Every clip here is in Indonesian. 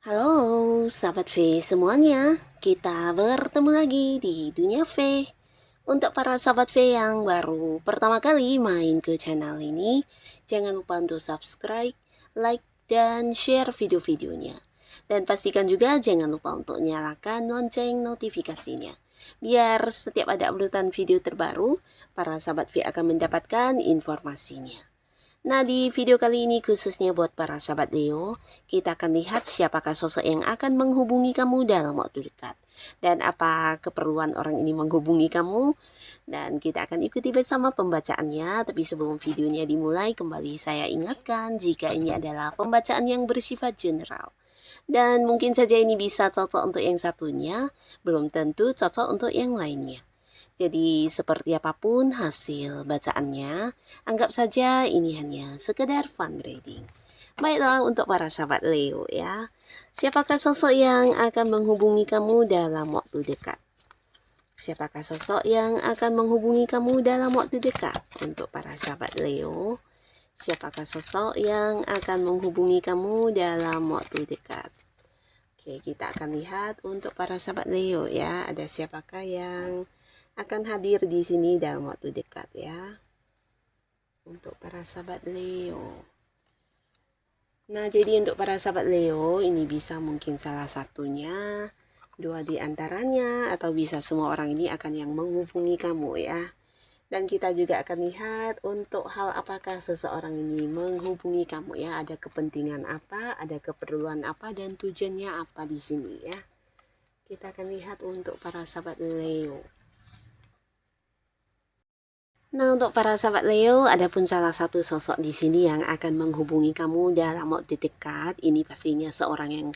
Halo, sahabat V semuanya. Kita bertemu lagi di Dunia V. Untuk para sahabat V yang baru pertama kali main ke channel ini, jangan lupa untuk subscribe, like, dan share video-videonya. Dan pastikan juga jangan lupa untuk nyalakan lonceng notifikasinya. Biar setiap ada uploadan video terbaru, para sahabat V akan mendapatkan informasinya. Nah, di video kali ini khususnya buat para sahabat Leo, kita akan lihat siapakah sosok yang akan menghubungi kamu dalam waktu dekat. Dan apa keperluan orang ini menghubungi kamu. Dan kita akan ikuti bersama pembacaannya. Tapi sebelum videonya dimulai, kembali saya ingatkan jika ini adalah pembacaan yang bersifat general. Dan mungkin saja ini bisa cocok untuk yang satunya, belum tentu cocok untuk yang lainnya. Jadi seperti apapun hasil bacaannya, anggap saja ini hanya sekedar fun reading. Baiklah untuk para sahabat Leo ya. Siapakah sosok yang akan menghubungi kamu dalam waktu dekat? Siapakah sosok yang akan menghubungi kamu dalam waktu dekat? Untuk para sahabat Leo, siapakah sosok yang akan menghubungi kamu dalam waktu dekat? Oke, kita akan lihat untuk para sahabat Leo ya, ada siapakah yang akan hadir di sini dalam waktu dekat ya. Untuk para sahabat Leo. Nah, jadi untuk para sahabat Leo, ini bisa mungkin salah satunya, dua di antaranya, atau bisa semua orang ini akan yang menghubungi kamu ya. Dan kita juga akan lihat untuk hal apakah seseorang ini menghubungi kamu ya. Ada kepentingan apa, ada keperluan apa, dan tujuannya apa di sini ya. Kita akan lihat untuk para sahabat Leo. Nah, untuk para sahabat Leo, ada pun salah satu sosok di sini yang akan menghubungi kamu dalam waktu dekat. Ini pastinya seorang yang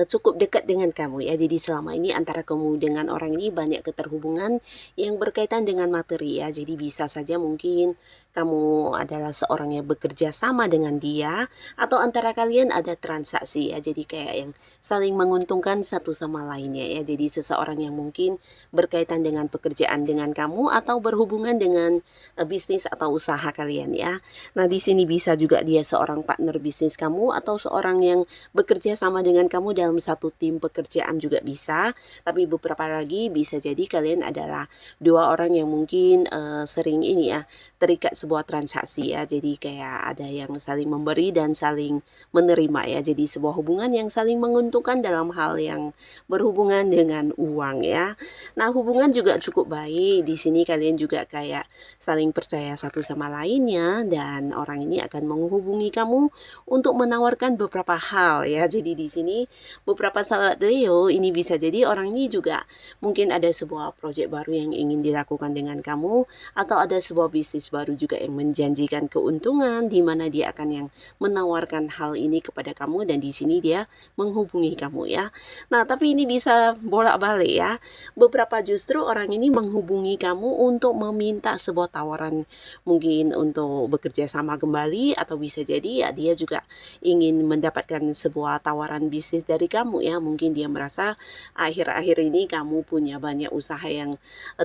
cukup dekat dengan kamu ya. Jadi selama ini antara kamu dengan orang ini banyak keterhubungan yang berkaitan dengan materi ya. Jadi bisa saja mungkin kamu adalah seorang yang bekerja sama dengan dia, atau antara kalian ada transaksi ya. Jadi kayak yang saling menguntungkan satu sama lainnya ya. Jadi seseorang yang mungkin berkaitan dengan pekerjaan dengan kamu atau berhubungan dengan bisnis atau usaha kalian ya. Nah, di sini bisa juga dia seorang partner bisnis kamu atau seorang yang bekerja sama dengan kamu dalam satu tim pekerjaan juga bisa. Tapi beberapa lagi bisa jadi kalian adalah dua orang yang mungkin sering ini ya, terikat sebuah transaksi ya. Jadi kayak ada yang saling memberi dan saling menerima ya. Jadi sebuah hubungan yang saling menguntungkan dalam hal yang berhubungan dengan uang ya. Nah, hubungan juga cukup baik. Di sini kalian juga kayak saling percaya satu sama lainnya, dan orang ini akan menghubungi kamu untuk menawarkan beberapa hal ya. Jadi di sini beberapa sahabat Leo ini bisa jadi orang ini juga mungkin ada sebuah proyek baru yang ingin dilakukan dengan kamu, atau ada sebuah bisnis baru juga yang menjanjikan keuntungan di mana dia akan yang menawarkan hal ini kepada kamu, dan di sini dia menghubungi kamu ya. Nah, tapi ini bisa bolak-balik ya. Beberapa justru orang ini menghubungi kamu untuk meminta sebuah tawaran, mungkin untuk bekerja sama kembali, atau bisa jadi ya dia juga ingin mendapatkan sebuah tawaran bisnis dari kamu ya. Mungkin dia merasa akhir-akhir ini kamu punya banyak usaha yang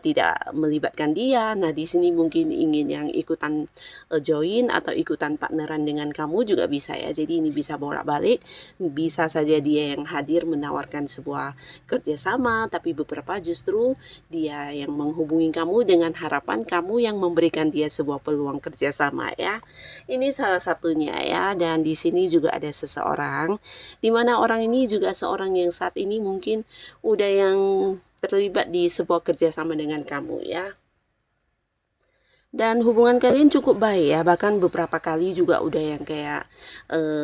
tidak melibatkan dia. Nah, di sini mungkin ingin yang ikutan join atau ikutan partneran dengan kamu juga bisa ya. Jadi ini bisa bolak-balik. Bisa saja dia yang hadir menawarkan sebuah kerjasama, tapi beberapa justru dia yang menghubungi kamu dengan harapan kamu yang memberikan dia sebuah peluang kerjasama ya. Ini salah satunya ya. Dan di sini juga ada seseorang, di mana orang ini juga seorang yang saat ini mungkin udah yang terlibat di sebuah kerjasama dengan kamu ya. Dan hubungan kalian cukup baik ya, bahkan beberapa kali juga udah yang kayak,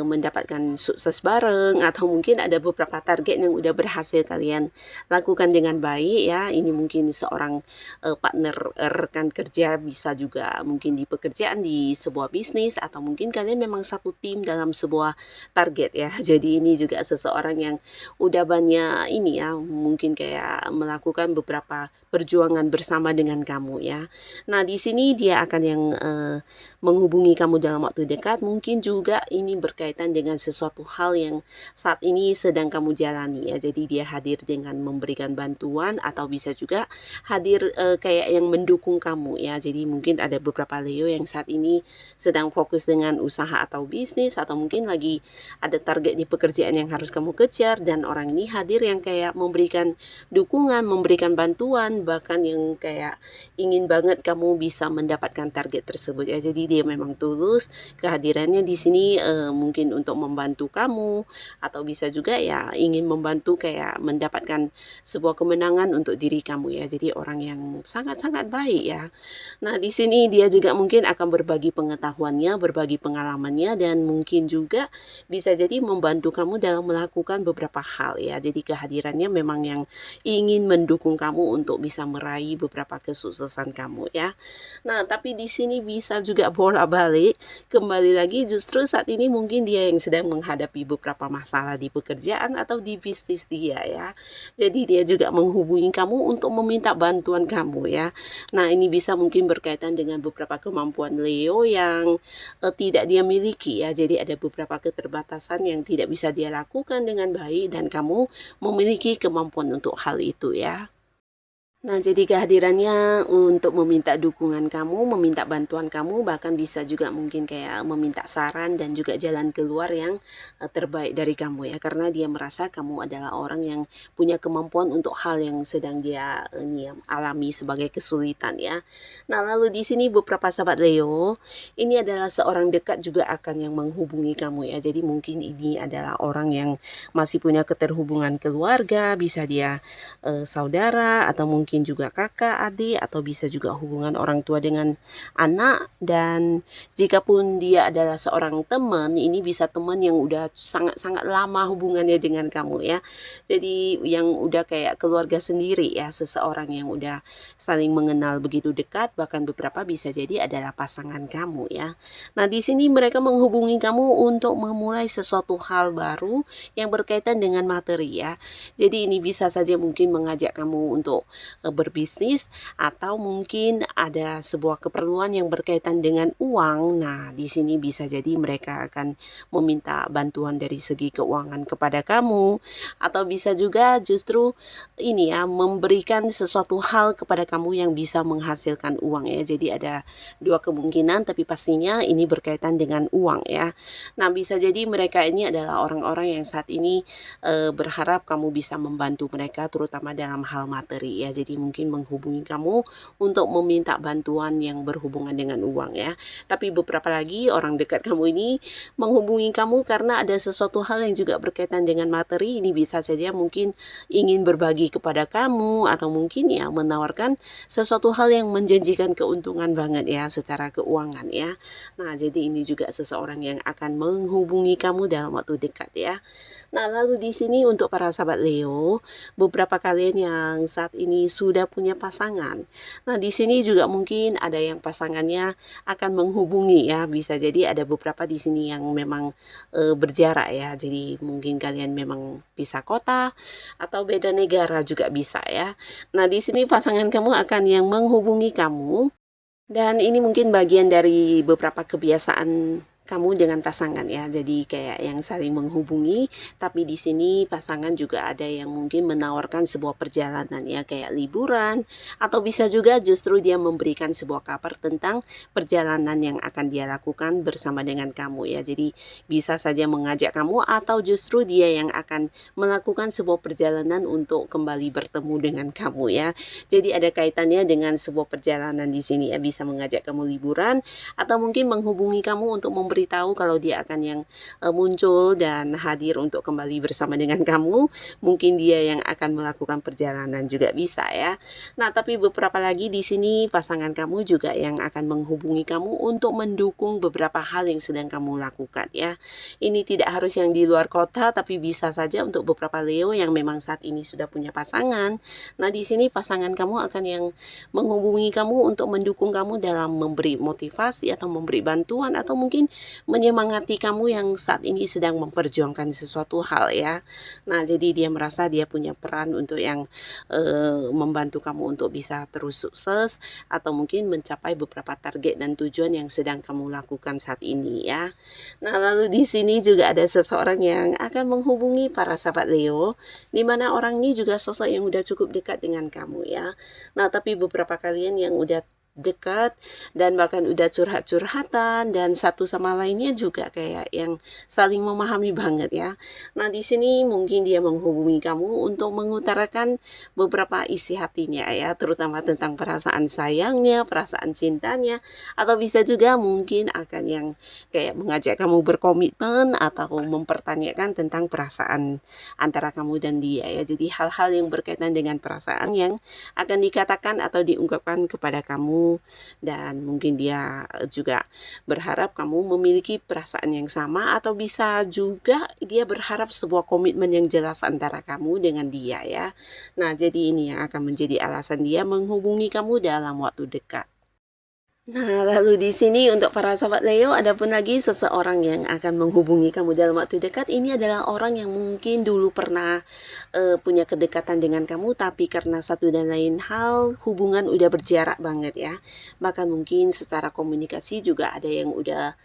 mendapatkan sukses bareng atau mungkin ada beberapa target yang udah berhasil kalian lakukan dengan baik ya. Ini mungkin seorang, partner, rekan kerja, bisa juga mungkin di pekerjaan, di sebuah bisnis, atau mungkin kalian memang satu tim dalam sebuah target ya. Jadi ini juga seseorang yang udah banyak ini ya, mungkin kayak melakukan beberapa perjuangan bersama dengan kamu ya. Nah, di sini dia akan yang, menghubungi kamu dalam waktu dekat, mungkin juga ini berkaitan dengan sesuatu hal yang saat ini sedang kamu jalani ya. Jadi dia hadir dengan memberikan bantuan atau bisa juga hadir, kayak yang mendukung kamu ya. Jadi mungkin ada beberapa Leo yang saat ini sedang fokus dengan usaha atau bisnis, atau mungkin lagi ada target di pekerjaan yang harus kamu kejar, dan orang ini hadir yang kayak memberikan dukungan, memberikan bantuan, bahkan yang kayak ingin banget kamu bisa mendapatkan target tersebut ya. Jadi dia memang tulus, kehadirannya di sini, mungkin untuk membantu kamu, atau bisa juga ya ingin membantu kayak mendapatkan sebuah kemenangan untuk diri kamu ya. Jadi orang yang sangat-sangat baik ya. Nah, di sini dia juga mungkin akan berbagi pengetahuannya, berbagi pengalamannya, dan mungkin juga bisa jadi membantu kamu dalam melakukan beberapa hal ya. Jadi kehadirannya memang yang ingin mendukung kamu untuk bisa meraih beberapa kesuksesan kamu ya. Nah, tapi di sini bisa juga bolak-balik, kembali lagi justru saat ini mungkin dia yang sedang menghadapi beberapa masalah di pekerjaan atau di bisnis dia ya. Jadi dia juga menghubungi kamu untuk meminta bantuan kamu ya. Nah, ini bisa mungkin berkaitan dengan beberapa kemampuan Leo yang, tidak dia miliki ya. Jadi ada beberapa keterbatasan yang tidak bisa dia lakukan dengan baik, dan kamu memiliki kemampuan untuk hal itu ya. Nah, jadi kehadirannya untuk meminta dukungan kamu, meminta bantuan kamu, bahkan bisa juga mungkin kayak meminta saran dan juga jalan keluar yang, terbaik dari kamu ya. Karena dia merasa kamu adalah orang yang punya kemampuan untuk hal yang sedang dia, ini ya, alami sebagai kesulitan ya. Nah, lalu di sini beberapa sahabat Leo, ini adalah seorang dekat juga akan yang menghubungi kamu ya. Jadi mungkin ini adalah orang yang masih punya keterhubungan keluarga, bisa dia saudara, atau mungkin juga kakak, adik, atau bisa juga hubungan orang tua dengan anak. Dan jikapun dia adalah seorang teman, ini bisa teman yang udah sangat-sangat lama hubungannya dengan kamu ya. Jadi yang udah kayak keluarga sendiri ya, seseorang yang udah saling mengenal begitu dekat, bahkan beberapa bisa jadi adalah pasangan kamu ya. Nah, di sini mereka menghubungi kamu untuk memulai sesuatu hal baru yang berkaitan dengan materi ya. Jadi ini bisa saja mungkin mengajak kamu untuk, berbisnis, atau mungkin ada sebuah keperluan yang berkaitan dengan uang. Nah, di sini bisa jadi mereka akan meminta bantuan dari segi keuangan kepada kamu, atau bisa juga justru ini ya, memberikan sesuatu hal kepada kamu yang bisa menghasilkan uang ya. Jadi ada dua kemungkinan, tapi pastinya ini berkaitan dengan uang ya. Nah, bisa jadi mereka ini adalah orang-orang yang saat ini, berharap kamu bisa membantu mereka terutama dalam hal materi ya. Jadi mungkin menghubungi kamu untuk meminta bantuan yang berhubungan dengan uang ya. Tapi beberapa lagi orang dekat kamu ini menghubungi kamu karena ada sesuatu hal yang juga berkaitan dengan materi. Ini bisa saja mungkin ingin berbagi kepada kamu, atau mungkin ya menawarkan sesuatu hal yang menjanjikan keuntungan banget ya secara keuangan ya. Nah, jadi ini juga seseorang yang akan menghubungi kamu dalam waktu dekat ya. Nah, lalu di sini untuk para sahabat Leo, beberapa kalian yang saat ini sudah punya pasangan. Nah, di sini juga mungkin ada yang pasangannya akan menghubungi ya. Bisa jadi ada beberapa di sini yang memang, berjarak ya. Jadi mungkin kalian memang bisa kota atau beda negara juga bisa ya. Nah, di sini pasangan kamu akan yang menghubungi kamu, dan ini mungkin bagian dari beberapa kebiasaan kamu dengan pasangan ya. Jadi kayak yang saling menghubungi, tapi di sini pasangan juga ada yang mungkin menawarkan sebuah perjalanan ya, kayak liburan, atau bisa juga justru dia memberikan sebuah kabar tentang perjalanan yang akan dia lakukan bersama dengan kamu ya. Jadi bisa saja mengajak kamu, atau justru dia yang akan melakukan sebuah perjalanan untuk kembali bertemu dengan kamu ya. Jadi ada kaitannya dengan sebuah perjalanan di sini ya, bisa mengajak kamu liburan, atau mungkin menghubungi kamu untuk memberikan memberitahu kalau dia akan yang muncul dan hadir untuk kembali bersama dengan kamu. Mungkin dia yang akan melakukan perjalanan juga bisa ya. Nah, tapi beberapa lagi di sini pasangan kamu juga yang akan menghubungi kamu untuk mendukung beberapa hal yang sedang kamu lakukan ya. Ini tidak harus yang di luar kota, tapi bisa saja untuk beberapa Leo yang memang saat ini sudah punya pasangan. Nah, di sini pasangan kamu akan yang menghubungi kamu untuk mendukung kamu dalam memberi motivasi atau memberi bantuan atau mungkin menyemangati kamu yang saat ini sedang memperjuangkan sesuatu hal ya. Nah, jadi dia merasa dia punya peran untuk yang membantu kamu untuk bisa terus sukses atau mungkin mencapai beberapa target dan tujuan yang sedang kamu lakukan saat ini ya. Nah, lalu di sini juga ada seseorang yang akan menghubungi para sahabat Leo, di mana orang ini juga sosok yang udah cukup dekat dengan kamu ya. Nah, tapi beberapa kalian yang udah dekat dan bahkan udah curhat-curhatan dan satu sama lainnya juga kayak yang saling memahami banget ya. Nah, di sini mungkin dia menghubungi kamu untuk mengutarakan beberapa isi hatinya ya, terutama tentang perasaan sayangnya, perasaan cintanya, atau bisa juga mungkin akan yang kayak mengajak kamu berkomitmen atau mempertanyakan tentang perasaan antara kamu dan dia ya. Jadi hal-hal yang berkaitan dengan perasaan yang akan dikatakan atau diungkapkan kepada kamu dan mungkin dia juga berharap kamu memiliki perasaan yang sama atau bisa juga dia berharap sebuah komitmen yang jelas antara kamu dengan dia ya. Nah, jadi ini yang akan menjadi alasan dia menghubungi kamu dalam waktu dekat. Nah, lalu di sini untuk para sahabat Leo, ada pun lagi seseorang yang akan menghubungi kamu dalam waktu dekat. Ini adalah orang yang mungkin dulu pernah punya kedekatan dengan kamu, tapi karena satu dan lain hal, hubungan udah berjarak banget ya. Bahkan mungkin secara komunikasi juga ada yang udah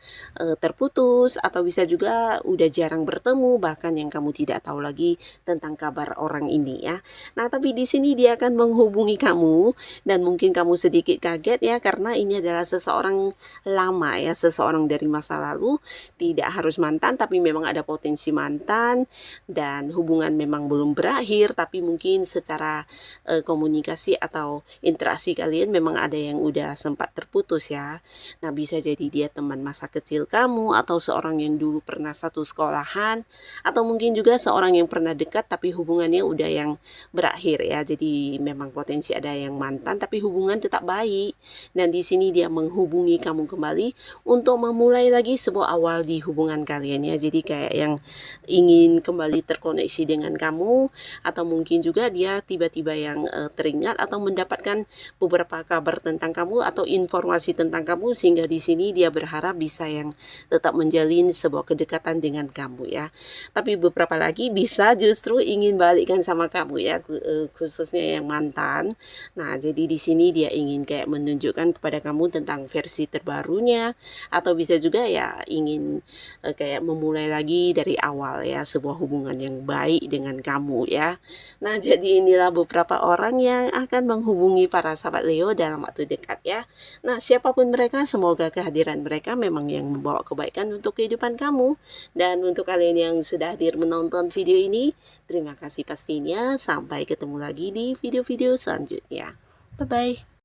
terputus, atau bisa juga udah jarang bertemu, bahkan yang kamu tidak tahu lagi tentang kabar orang ini ya. Nah, tapi di sini dia akan menghubungi kamu, dan mungkin kamu sedikit kaget ya, karena ini adalah seseorang lama ya, seseorang dari masa lalu, tidak harus mantan tapi memang ada potensi mantan dan hubungan memang belum berakhir, tapi mungkin secara komunikasi atau interaksi kalian memang ada yang udah sempat terputus ya. Nah, bisa jadi dia teman masa kecil kamu atau seorang yang dulu pernah satu sekolahan atau mungkin juga seorang yang pernah dekat tapi hubungannya udah yang berakhir ya. Jadi memang potensi ada yang mantan tapi hubungan tetap baik. Dan di sini dia menghubungi kamu kembali untuk memulai lagi sebuah awal di hubungan kalian ya. Jadi kayak yang ingin kembali terkoneksi dengan kamu atau mungkin juga dia tiba-tiba yang teringat atau mendapatkan beberapa kabar tentang kamu atau informasi tentang kamu sehingga di sini dia berharap bisa yang tetap menjalin sebuah kedekatan dengan kamu ya. Tapi beberapa lagi bisa justru ingin balikkan sama kamu ya, khususnya yang mantan. Nah, jadi di sini dia ingin kayak menunjukkan kepada kamu tentang versi terbarunya atau bisa juga ya ingin kayak memulai lagi dari awal ya sebuah hubungan yang baik dengan kamu ya. Nah, jadi inilah beberapa orang yang akan menghubungi para sahabat Leo dalam waktu dekat ya. Nah, siapapun mereka, semoga kehadiran mereka memang yang membawa kebaikan untuk kehidupan kamu. Dan untuk kalian yang sudah hadir menonton video ini, terima kasih pastinya. Sampai ketemu lagi di video-video selanjutnya. Bye-bye.